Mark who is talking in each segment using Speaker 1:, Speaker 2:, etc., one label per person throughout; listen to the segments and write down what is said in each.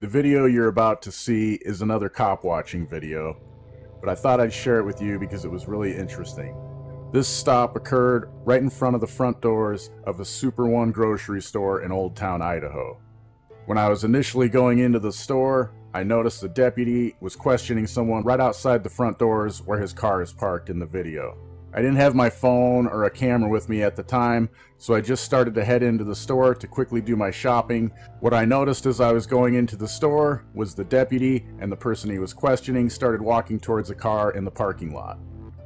Speaker 1: The video you're about to see is another cop watching video, but I thought I'd share it with you because it was really interesting. This stop occurred right in front of the front doors of a Super One grocery store in Old Town, Idaho. When I was initially going into the store, I noticed the deputy was questioning someone right outside the front doors where his car is parked in the video. I didn't have my phone or a camera with me at the time, so I just started to head into the store to quickly do my shopping. What I noticed as I was going into the store was the deputy and the person he was questioning started walking towards a car in the parking lot.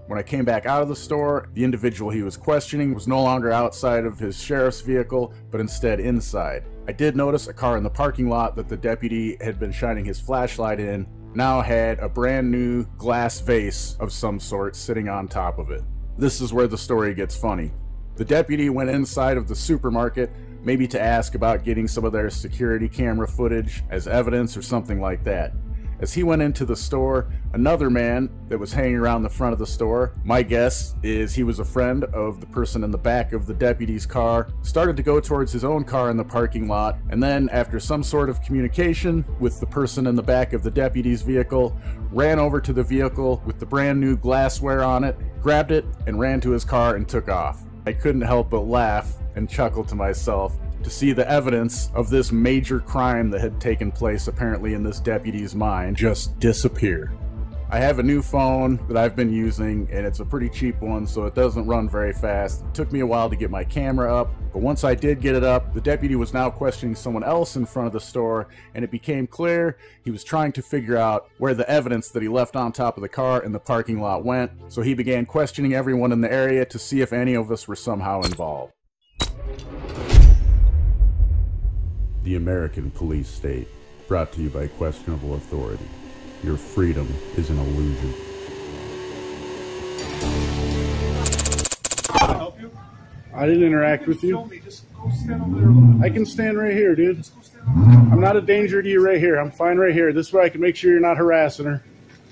Speaker 1: When I came back out of the store, the individual he was questioning was no longer outside of his sheriff's vehicle, but instead inside. I did notice a car in the parking lot that the deputy had been shining his flashlight in now had a brand new glass vase of some sort sitting on top of it. This is where the story gets funny. The deputy went inside of the supermarket, maybe to ask about getting some of their security camera footage as evidence or something like that. As he went into the store, another man that was hanging around the front of the store, my guess is he was a friend of the person in the back of the deputy's car, started to go towards his own car in the parking lot, and then after some sort of communication with the person in the back of the deputy's vehicle, ran over to the vehicle with the brand new glassware on it, grabbed it, and ran to his car and took off. I couldn't help but laugh and chuckle to myself to see the evidence of this major crime that had taken place apparently in this deputy's mind just disappear. I have a new phone that I've been using, and it's a pretty cheap one, so it doesn't run very fast. It took me a while to get my camera up, but once I did get it up, the deputy was now questioning someone else in front of the store, and it became clear he was trying to figure out where the evidence that he left on top of the car in the parking lot went, so he began questioning everyone in the area to see if any of us were somehow involved. The American police state, brought to you by questionable authority. Your freedom is an illusion.
Speaker 2: Can I help you?
Speaker 3: I didn't interact with you.
Speaker 2: Me. Just go stand over there a little bit.
Speaker 3: I can stand right here, dude.
Speaker 2: Just go stand over there.
Speaker 3: I'm not a danger to you right here. I'm fine right here. This way I can make sure you're not harassing her.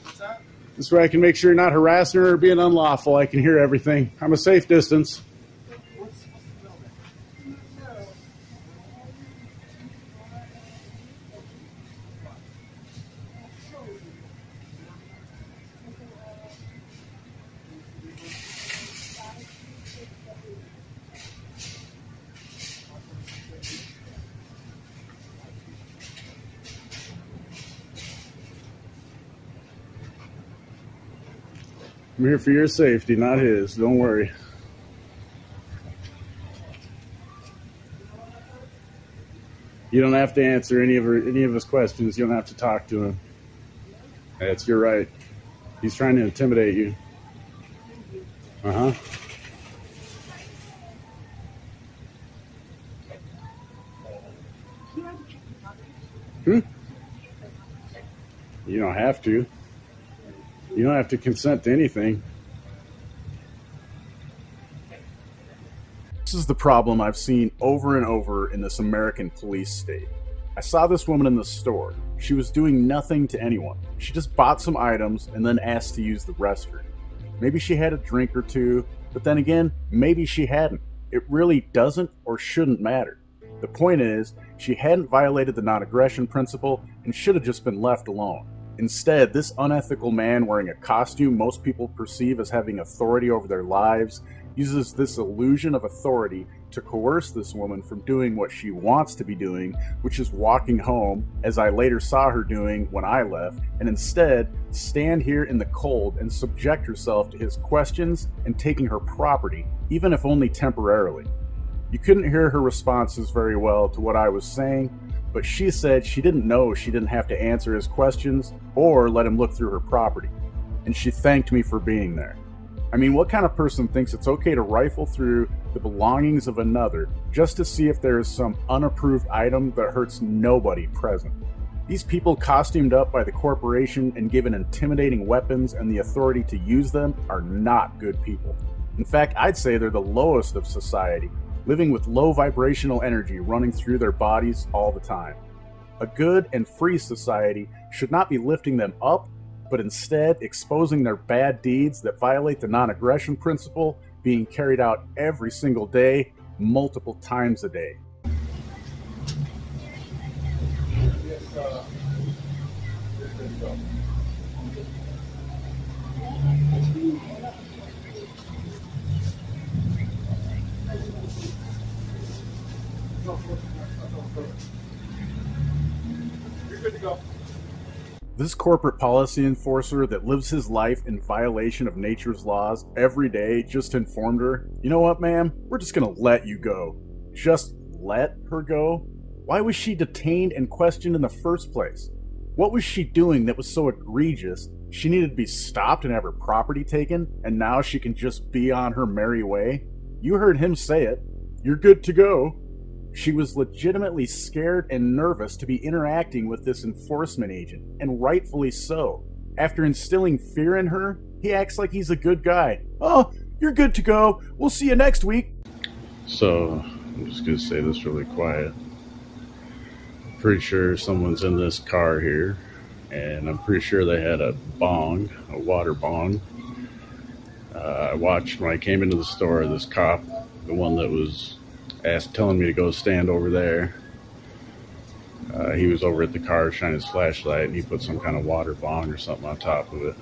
Speaker 2: What's that?
Speaker 3: This way I can make sure you're not harassing her or being unlawful. I can hear everything. I'm a safe distance.
Speaker 2: What's the building?
Speaker 3: I'm here for your safety, not his. Don't worry. You don't have to answer any of his questions. You don't have to talk to him. That's your right. He's trying to intimidate you. Uh-huh. You don't have to. You don't have to consent to anything.
Speaker 1: This is the problem I've seen over and over in this American police state. I saw this woman in the store. She was doing nothing to anyone. She just bought some items and then asked to use the restroom. Maybe she had a drink or two, but then again, maybe she hadn't. It really doesn't or shouldn't matter. The point is, she hadn't violated the non-aggression principle and should have just been left alone. Instead, this unethical man wearing a costume most people perceive as having authority over their lives uses this illusion of authority to coerce this woman from doing what she wants to be doing, which is walking home, as I later saw her doing when I left, and instead stand here in the cold and subject herself to his questions and taking her property, even if only temporarily. You couldn't hear her responses very well to what I was saying, but she said she didn't know she didn't have to answer his questions or let him look through her property, and she thanked me for being there. I mean, what kind of person thinks it's okay to rifle through the belongings of another just to see if there is some unapproved item that hurts nobody present? These people costumed up by the corporation and given intimidating weapons and the authority to use them are not good people. In fact, I'd say they're the lowest of society, living with low vibrational energy running through their bodies all the time. A good and free society should not be lifting them up, but instead exposing their bad deeds that violate the non-aggression principle being carried out every single day, multiple times a day.
Speaker 2: Yes, You're good to go.
Speaker 1: This corporate policy enforcer that lives his life in violation of nature's laws every day just informed her, you know what, ma'am? We're just gonna let you go. Just let her go? Why was she detained and questioned in the first place? What was she doing that was so egregious she needed to be stopped and have her property taken, and now she can just be on her merry way? You heard him say it. You're good to go. She was legitimately scared and nervous to be interacting with this enforcement agent, and rightfully so. After instilling fear in her, he acts like he's a good guy. Oh, you're good to go. We'll see you next week.
Speaker 3: So, I'm just going to say this really quiet. Pretty sure someone's in this car here, and I'm pretty sure they had a bong, a water bong. I watched when I came into the store, this cop, the one that was telling me to go stand over there. He was over at the car shining his flashlight, and he put some kind of water bong or something on top of it.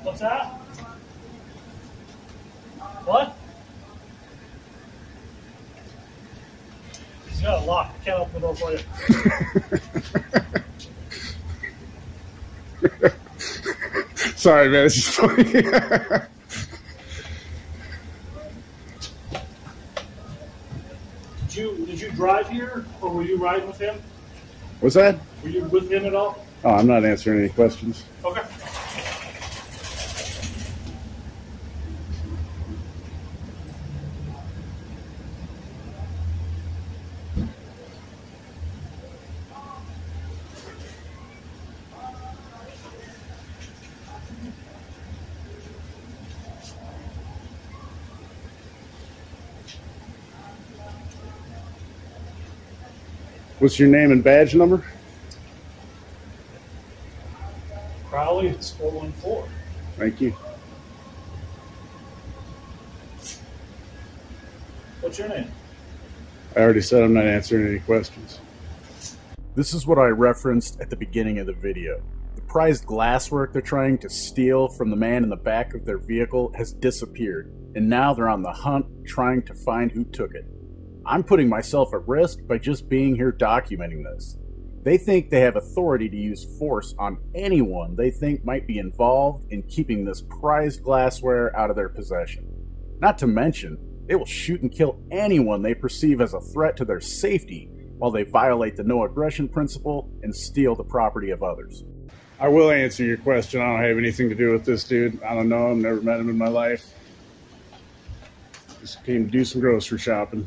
Speaker 2: What's that? What? He's got a lock. I can't open the door for you.
Speaker 3: Sorry, man. It's just funny.
Speaker 2: Did you drive here, or were you riding with him?
Speaker 3: What's that?
Speaker 2: Were you with him at all?
Speaker 3: Oh, I'm not answering any questions.
Speaker 2: Okay.
Speaker 3: What's your name and badge number?
Speaker 2: Crowley, it's 414.
Speaker 3: Thank you.
Speaker 2: What's your name?
Speaker 3: I already said I'm not answering any questions.
Speaker 1: This is what I referenced at the beginning of the video. The prized glasswork they're trying to steal from the man in the back of their vehicle has disappeared, and now they're on the hunt trying to find who took it. I'm putting myself at risk by just being here documenting this. They think they have authority to use force on anyone they think might be involved in keeping this prized glassware out of their possession. Not to mention, they will shoot and kill anyone they perceive as a threat to their safety while they violate the no aggression principle and steal the property of others.
Speaker 3: I will answer your question. I don't have anything to do with this dude. I don't know him, never met him in my life. Just came to do some grocery shopping.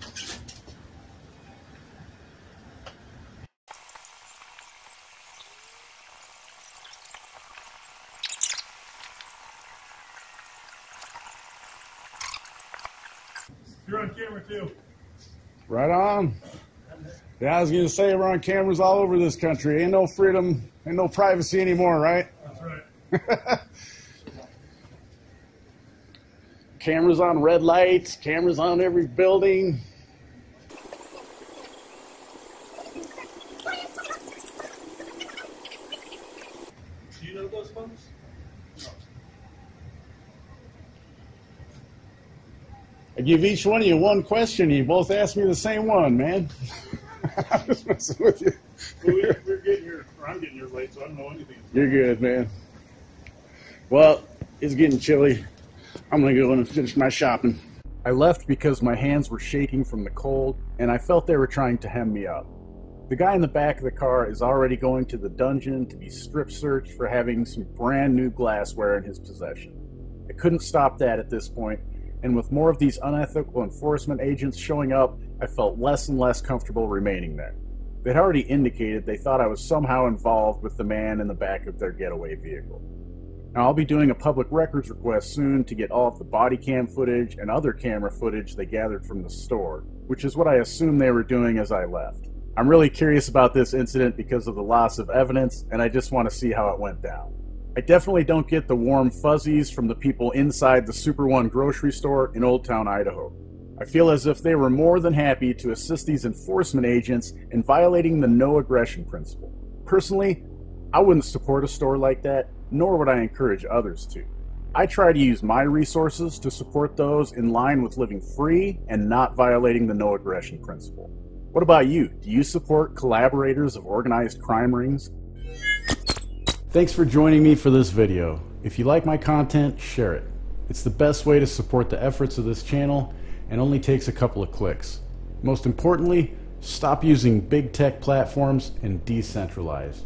Speaker 2: You're on camera too.
Speaker 3: Right on. Yeah, I was going to say we're on cameras all over this country. Ain't no freedom, ain't no privacy anymore, right?
Speaker 2: That's right.
Speaker 3: Cameras on red lights, cameras on every building.
Speaker 2: Do you know those folks?
Speaker 3: I give each one of you one question. You both ask me the same one, man. I'm just messing with you.
Speaker 2: Well, we're getting here, or I'm getting here late, so I don't know anything.
Speaker 3: You're good, man. Well, it's getting chilly. I'm going to go in and finish my shopping.
Speaker 1: I left because my hands were shaking from the cold, and I felt they were trying to hem me up. The guy in the back of the car is already going to the dungeon to be strip searched for having some brand new glassware in his possession. I couldn't stop that at this point, and with more of these unethical enforcement agents showing up, I felt less and less comfortable remaining there. They'd already indicated they thought I was somehow involved with the man in the back of their getaway vehicle. Now, I'll be doing a public records request soon to get all of the body cam footage and other camera footage they gathered from the store, which is what I assume they were doing as I left. I'm really curious about this incident because of the loss of evidence, and I just want to see how it went down. I definitely don't get the warm fuzzies from the people inside the Super One grocery store in Old Town, Idaho. I feel as if they were more than happy to assist these enforcement agents in violating the no aggression principle. Personally, I wouldn't support a store like that, nor would I encourage others to. I try to use my resources to support those in line with living free and not violating the no aggression principle. What about you? Do you support collaborators of organized crime rings? Thanks for joining me for this video. If you like my content, share it. It's the best way to support the efforts of this channel and only takes a couple of clicks. Most importantly, stop using big tech platforms and decentralize.